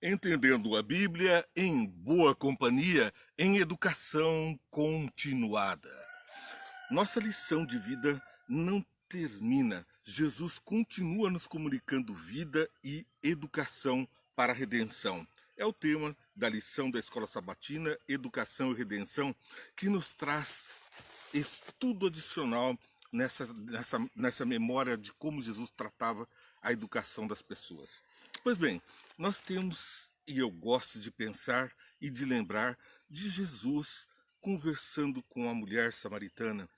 Entendendo a Bíblia em boa companhia, em educação continuada. Nossa lição de vida não termina. Jesus continua nos comunicando vida e educação para a redenção. É o tema da lição da Escola Sabatina, Educação e Redenção, que nos traz estudo adicional nessa memória de como Jesus tratava a educação das pessoas. Pois bem, nós temos, e eu gosto de pensar e de lembrar, de Jesus conversando com a mulher samaritana.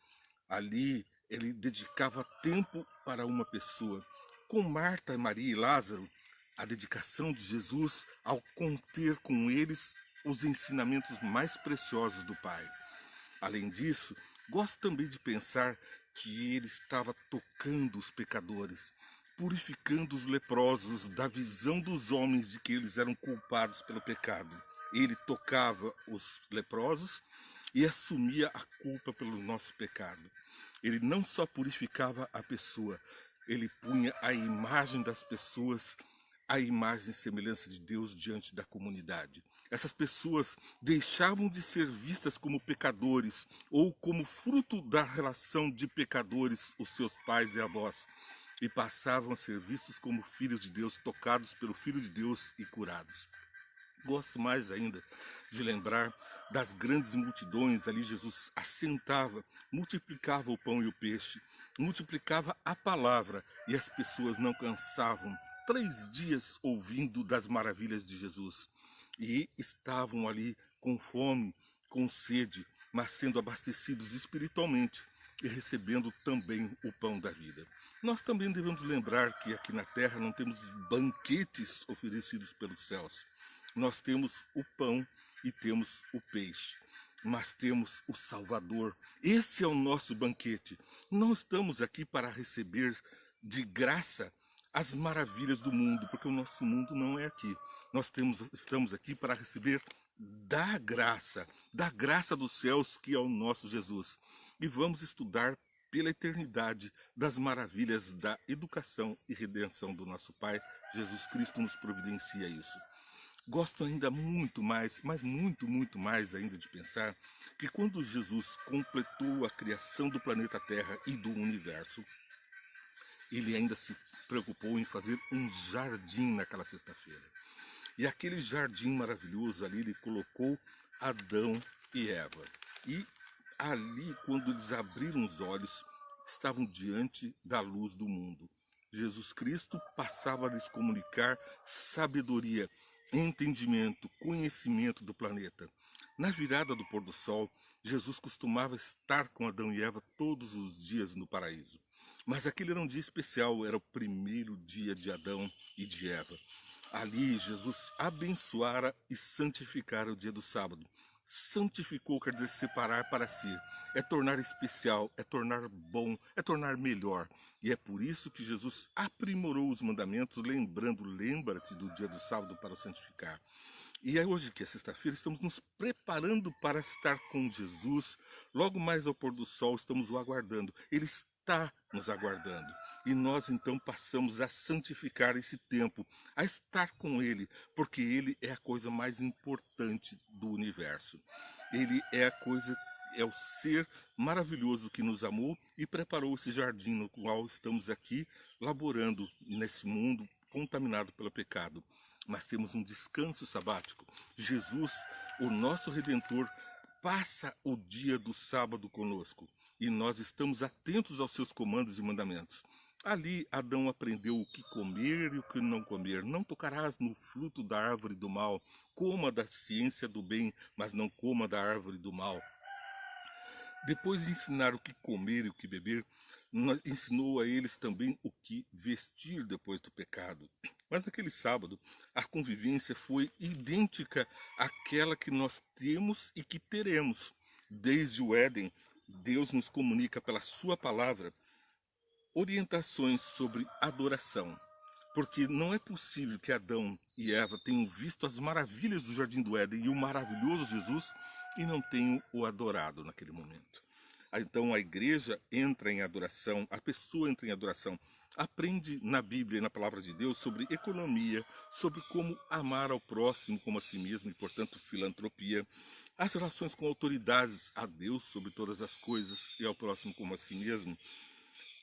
Ali ele dedicava tempo para uma pessoa. Com Marta, Maria e Lázaro, a dedicação de Jesus ao conter com eles os ensinamentos mais preciosos do Pai. Além disso, gosto também de pensar que ele estava tocando os pecadores, purificando os leprosos da visão dos homens de que eles eram culpados pelo pecado. Ele tocava os leprosos e assumia a culpa pelo nosso pecado. Ele não só purificava a pessoa, ele punha a imagem das pessoas, a imagem e semelhança de Deus diante da comunidade. Essas pessoas deixavam de ser vistas como pecadores ou como fruto da relação de pecadores, os seus pais e avós, e passavam a ser vistos como filhos de Deus, tocados pelo Filho de Deus e curados. Gosto mais ainda de lembrar das grandes multidões. Ali Jesus assentava, multiplicava o pão e o peixe, multiplicava a palavra e as pessoas não cansavam. 3 dias ouvindo das maravilhas de Jesus. E estavam ali com fome, com sede, mas sendo abastecidos espiritualmente e recebendo também o pão da vida. Nós também devemos lembrar que aqui na terra não temos banquetes oferecidos pelos céus. Nós temos o pão e temos o peixe, mas temos o Salvador. Esse é o nosso banquete. Não estamos aqui para receber de graça as maravilhas do mundo, porque o nosso mundo não é aqui. Estamos aqui para receber da graça dos céus, que é o nosso Jesus. E vamos estudar pela eternidade das maravilhas da educação e redenção do nosso Pai. Jesus Cristo nos providencia isso. Gosto ainda muito mais, mas muito mais ainda de pensar que quando Jesus completou a criação do planeta Terra e do universo, ele ainda se preocupou em fazer um jardim naquela sexta-feira. E aquele jardim maravilhoso ali, ele colocou Adão e Eva. E ali, quando eles abriram os olhos, estavam diante da luz do mundo. Jesus Cristo passava a lhes comunicar sabedoria, entendimento, conhecimento do planeta. Na virada do pôr do sol, Jesus costumava estar com Adão e Eva todos os dias no paraíso. Mas aquele era um dia especial, era o primeiro dia de Adão e de Eva. Ali Jesus abençoara e santificara o dia do sábado. Santificou quer dizer separar para si, é tornar especial, é tornar bom, é tornar melhor. E é por isso que Jesus aprimorou os mandamentos, lembra-te do dia do sábado para o santificar. E é hoje, que é sexta-feira, estamos nos preparando para estar com Jesus. Logo mais ao pôr do sol, estamos o aguardando. Ele está nos aguardando. E nós então passamos a santificar esse tempo, a estar com Ele, porque Ele é a coisa mais importante do universo. Ele é é o ser maravilhoso que nos amou e preparou esse jardim no qual estamos aqui laborando nesse mundo contaminado pelo pecado. Mas temos um descanso sabático. Jesus, o nosso Redentor, passa o dia do sábado conosco e nós estamos atentos aos seus comandos e mandamentos. Ali Adão aprendeu o que comer e o que não comer. Não tocarás no fruto da árvore do mal. Coma da ciência do bem, mas não coma da árvore do mal. Depois de ensinar o que comer e o que beber, ensinou a eles também o que vestir depois do pecado. Mas naquele sábado, a convivência foi idêntica àquela que nós temos e que teremos. Desde o Éden, Deus nos comunica pela sua palavra orientações sobre adoração. Porque não é possível que Adão e Eva tenham visto as maravilhas do Jardim do Éden e o maravilhoso Jesus e não tenham o adorado naquele momento. Então a igreja entra em adoração, a pessoa entra em adoração, aprende na Bíblia e na palavra de Deus sobre economia, sobre como amar ao próximo como a si mesmo e, portanto, filantropia, as relações com autoridades, a Deus sobre todas as coisas e ao próximo como a si mesmo.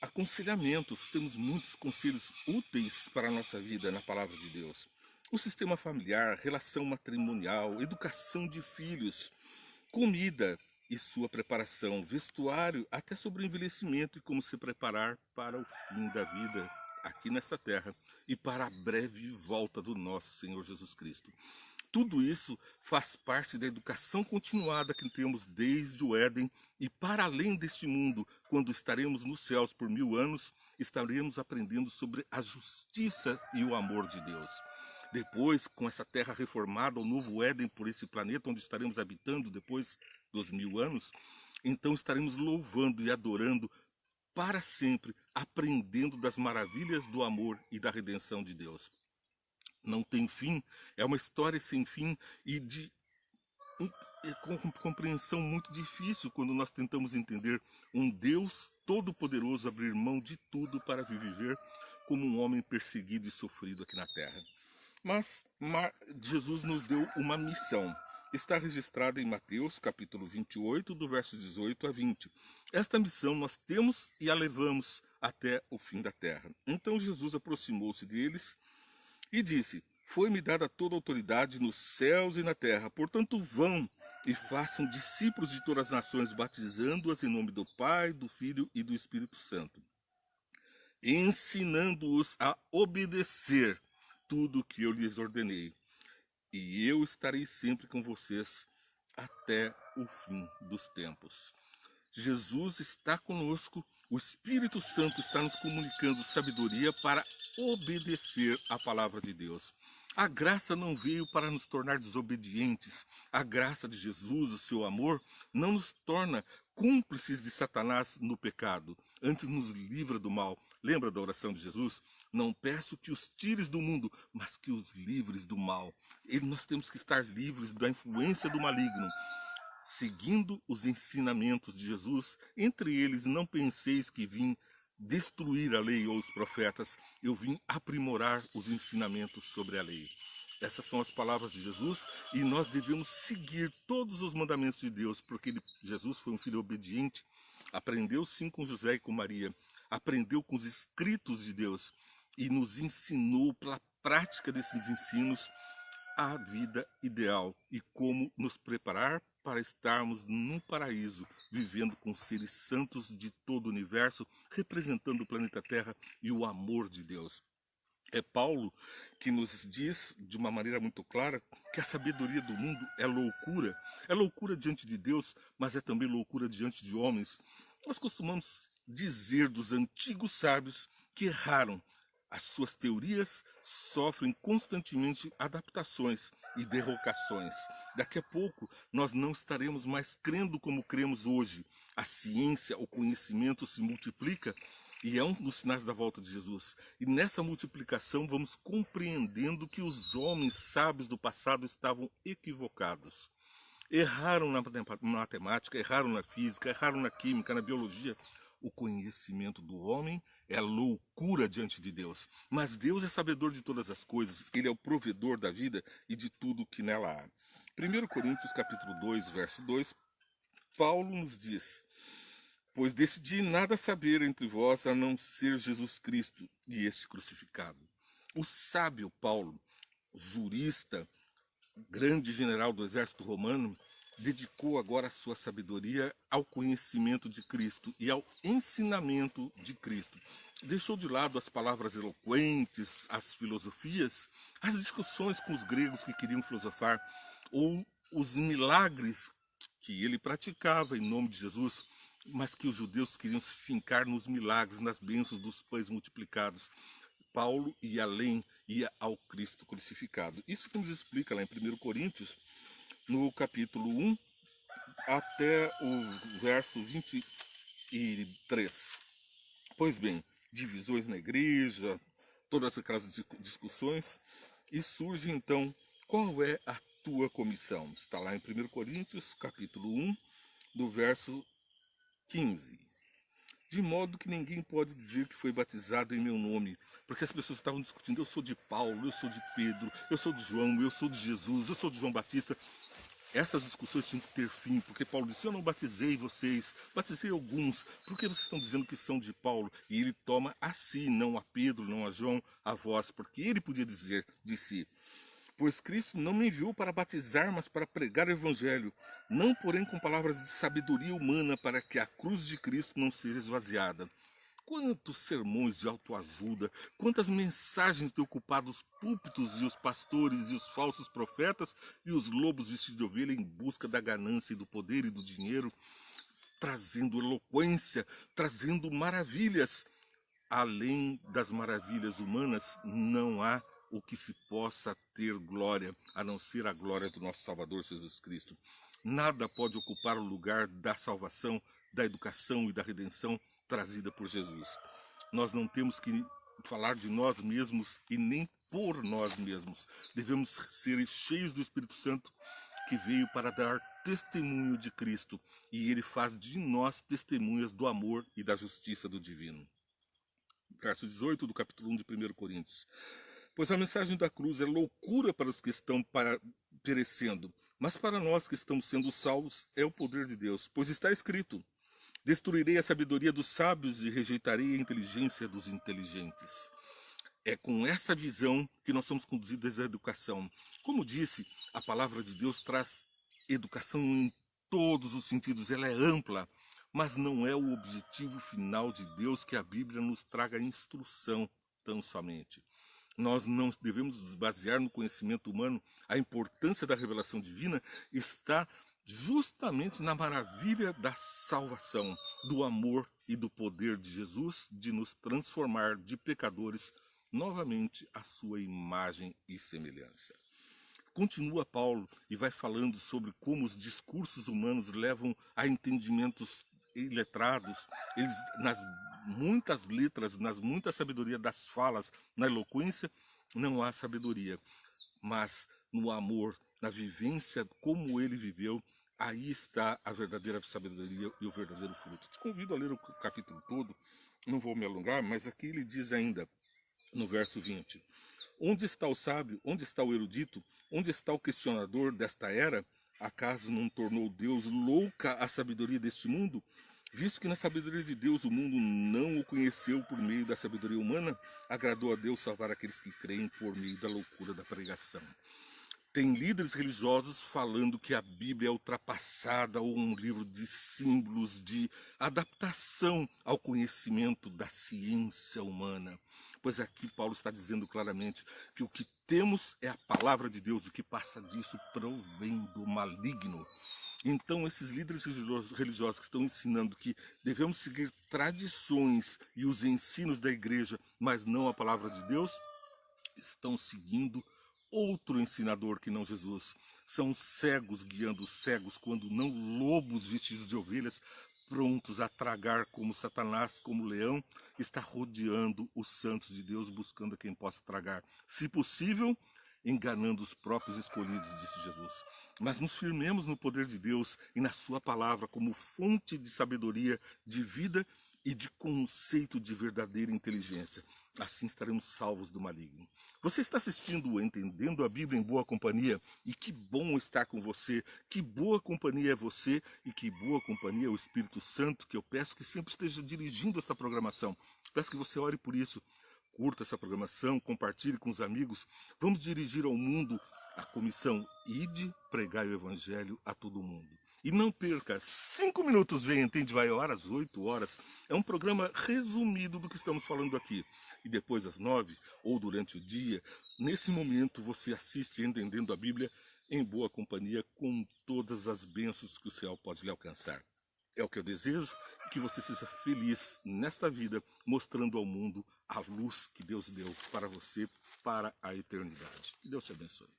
Aconselhamentos, temos muitos conselhos úteis para a nossa vida na palavra de Deus. O sistema familiar, relação matrimonial, educação de filhos, comida e sua preparação, vestuário, até sobre o envelhecimento e como se preparar para o fim da vida aqui nesta terra e para a breve volta do nosso Senhor Jesus Cristo. Tudo isso faz parte da educação continuada que temos desde o Éden e para além deste mundo, quando estaremos nos céus por 1000 anos, estaremos aprendendo sobre a justiça e o amor de Deus. Depois, com essa terra reformada, o novo Éden por esse planeta onde estaremos habitando depois dos 1000 anos, então estaremos louvando e adorando para sempre, aprendendo das maravilhas do amor e da redenção de Deus. Não tem fim, é uma história sem fim e de com compreensão muito difícil quando nós tentamos entender um Deus todo-poderoso abrir mão de tudo para viver como um homem perseguido e sofrido aqui na terra. Mas Jesus nos deu uma missão. Está registrada em Mateus, capítulo 28, do verso 18 a 20. Esta missão nós temos e a levamos até o fim da terra. Então Jesus aproximou-se deles e disse: Foi-me dada toda a autoridade nos céus e na terra. Portanto, vão e façam discípulos de todas as nações, batizando-as em nome do Pai, do Filho e do Espírito Santo, ensinando-os a obedecer tudo o que eu lhes ordenei. E eu estarei sempre com vocês até o fim dos tempos. Jesus está conosco, o Espírito Santo está nos comunicando sabedoria para obedecer à palavra de Deus. A graça não veio para nos tornar desobedientes. A graça de Jesus, o seu amor, não nos torna cúmplices de Satanás no pecado. Antes nos livra do mal. Lembra da oração de Jesus? Não peço que os tires do mundo, mas que os livres do mal. Nós temos que estar livres da influência do maligno, seguindo os ensinamentos de Jesus. Entre eles, não penseis que vim destruir a lei ou os profetas, eu vim aprimorar os ensinamentos sobre a lei. Essas são as palavras de Jesus e nós devemos seguir todos os mandamentos de Deus, porque Jesus foi um filho obediente, aprendeu sim com José e com Maria, aprendeu com os escritos de Deus e nos ensinou pela prática desses ensinos a vida ideal e como nos preparar para estarmos num paraíso, vivendo com seres santos de todo o universo, representando o planeta Terra e o amor de Deus. É Paulo que nos diz de uma maneira muito clara que a sabedoria do mundo é loucura. É loucura diante de Deus, mas é também loucura diante de homens. Nós costumamos dizer dos antigos sábios que erraram. As suas teorias sofrem constantemente adaptações e derrocações. Daqui a pouco, nós não estaremos mais crendo como cremos hoje. A ciência, o conhecimento se multiplica e é um dos sinais da volta de Jesus. E nessa multiplicação vamos compreendendo que os homens sábios do passado estavam equivocados. Erraram na matemática, erraram na física, erraram na química, na biologia. O conhecimento do homem é loucura diante de Deus. Mas Deus é sabedor de todas as coisas. Ele é o provedor da vida e de tudo que nela há. 1 Coríntios capítulo 2, verso 2, Paulo nos diz: Pois decidi nada saber entre vós a não ser Jesus Cristo e este crucificado. O sábio Paulo, jurista, grande general do exército romano, dedicou agora a sua sabedoria ao conhecimento de Cristo e ao ensinamento de Cristo. Deixou de lado as palavras eloquentes, as filosofias, as discussões com os gregos que queriam filosofar, ou os milagres que ele praticava em nome de Jesus, mas que os judeus queriam se fincar nos milagres, nas bênçãos dos pães multiplicados. Paulo ia além, ia ao Cristo crucificado. Isso que nos explica lá em 1 Coríntios, no capítulo 1, até o verso 23. Pois bem, divisões na igreja, todas aquelas discussões, e surge então, qual é a tua comissão? Está lá em 1 Coríntios, capítulo 1, do verso 15. De modo que ninguém pode dizer que foi batizado em meu nome, porque as pessoas estavam discutindo, eu sou de Paulo, eu sou de Pedro, eu sou de João, eu sou de Jesus, eu sou de João Batista. Essas discussões tinham que ter fim, porque Paulo disse, eu não batizei vocês, batizei alguns, por que vocês estão dizendo que são de Paulo? E ele toma a si, não a Pedro, não a João, a vós, porque ele podia dizer de si. Pois Cristo não me enviou para batizar, mas para pregar o Evangelho, não porém com palavras de sabedoria humana, para que a cruz de Cristo não seja esvaziada. Quantos sermões de autoajuda, quantas mensagens de ocupados púlpitos e os pastores e os falsos profetas e os lobos vestidos de ovelha em busca da ganância e do poder e do dinheiro, trazendo eloquência, trazendo maravilhas. Além das maravilhas humanas, não há o que se possa ter glória, a não ser a glória do nosso Salvador Jesus Cristo. Nada pode ocupar o lugar da salvação, da educação e da redenção trazida por Jesus. Nós não temos que falar de nós mesmos e nem por nós mesmos. Devemos ser cheios do Espírito Santo, que veio para dar testemunho de Cristo, e ele faz de nós testemunhas do amor e da justiça do divino. Verso 18 do capítulo 1 de 1 Coríntios. Pois a mensagem da cruz é loucura para os que estão perecendo, mas para nós que estamos sendo salvos é o poder de Deus. Pois está escrito, destruirei a sabedoria dos sábios e rejeitarei a inteligência dos inteligentes. É com essa visão que nós somos conduzidos à educação. Como disse, a palavra de Deus traz educação em todos os sentidos, ela é ampla, mas não é o objetivo final de Deus que a Bíblia nos traga instrução tão somente. Nós não devemos nos basear no conhecimento humano. A importância da revelação divina está justamente na maravilha da salvação, do amor e do poder de Jesus de nos transformar de pecadores novamente à sua imagem e semelhança. Continua Paulo e vai falando sobre como os discursos humanos levam a entendimentos iletrados. Eles, nas muitas letras, nas muitas sabedoria das falas, na eloquência, não há sabedoria. Mas no amor, na vivência como ele viveu, aí está a verdadeira sabedoria e o verdadeiro fruto. Te convido a ler o capítulo todo, não vou me alongar, mas aqui ele diz ainda, no verso 20, onde está o sábio, onde está o erudito, onde está o questionador desta era? Acaso não tornou Deus louca a sabedoria deste mundo? Visto que na sabedoria de Deus o mundo não o conheceu por meio da sabedoria humana, agradou a Deus salvar aqueles que creem por meio da loucura da pregação. Tem líderes religiosos falando que a Bíblia é ultrapassada ou um livro de símbolos, de adaptação ao conhecimento da ciência humana. Pois aqui Paulo está dizendo claramente que o que temos é a palavra de Deus, o que passa disso provém do maligno. Então esses líderes religiosos que estão ensinando que devemos seguir tradições e os ensinos da igreja, mas não a palavra de Deus, estão seguindo outro ensinador que não Jesus. São cegos guiando os cegos, quando não lobos vestidos de ovelhas, prontos a tragar como Satanás, como leão, está rodeando os santos de Deus, buscando a quem possa tragar. Se possível, enganando os próprios escolhidos, disse Jesus. Mas nos firmemos no poder de Deus e na sua palavra como fonte de sabedoria, de vida e de conceito de verdadeira inteligência. Assim estaremos salvos do maligno. Você está assistindo o Entendendo a Bíblia em Boa Companhia, e que bom estar com você. Que boa companhia é você e que boa companhia é o Espírito Santo, que eu peço que sempre esteja dirigindo esta programação. Peço que você ore por isso. Curta essa programação, compartilhe com os amigos. Vamos dirigir ao mundo a comissão Ide, pregai o Evangelho a todo mundo. E não perca, 5 minutos vem, entende? Vai ao ar às 8 horas. É um programa resumido do que estamos falando aqui. E depois às 9, ou durante o dia, nesse momento você assiste Entendendo a Bíblia em boa companhia, com todas as bênçãos que o céu pode lhe alcançar. É o que eu desejo, que você seja feliz nesta vida, mostrando ao mundo a luz que Deus deu para você, para a eternidade. Deus te abençoe.